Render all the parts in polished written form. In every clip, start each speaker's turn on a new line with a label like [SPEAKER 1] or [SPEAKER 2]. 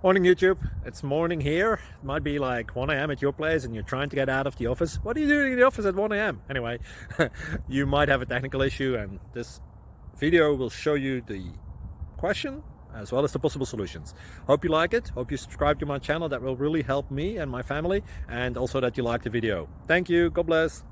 [SPEAKER 1] Morning YouTube, it's morning here. It might be like 1 a.m. at your place and you're trying to get out of the office. What are you doing in the office at 1 a.m.? Anyway, you might have a technical issue and this video will show you the question as well as the possible solutions. Hope you like it, hope you subscribe to my channel. That will really help me and my family, and also that you like the video. Thank you, God bless.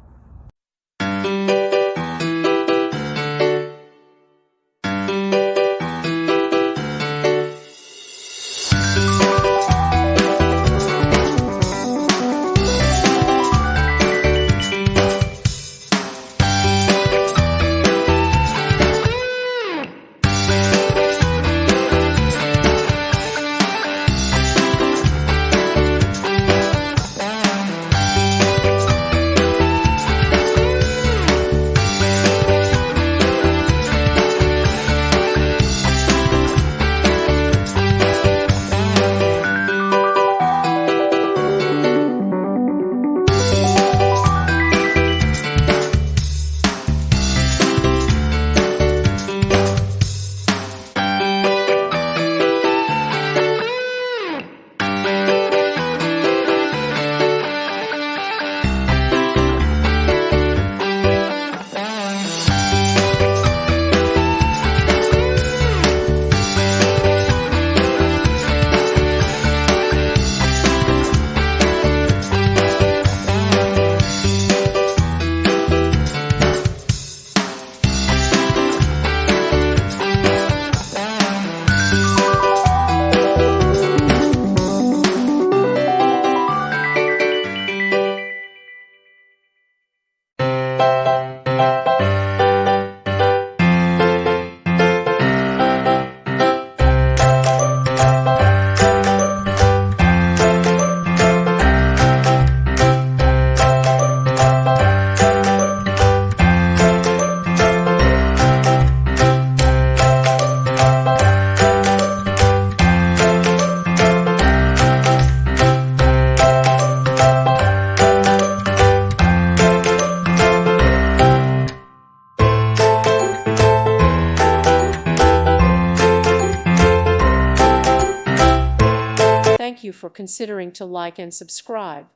[SPEAKER 2] Thank you for considering to like and subscribe.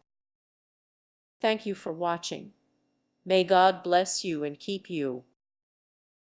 [SPEAKER 2] Thank you for watching. May God bless you and keep you.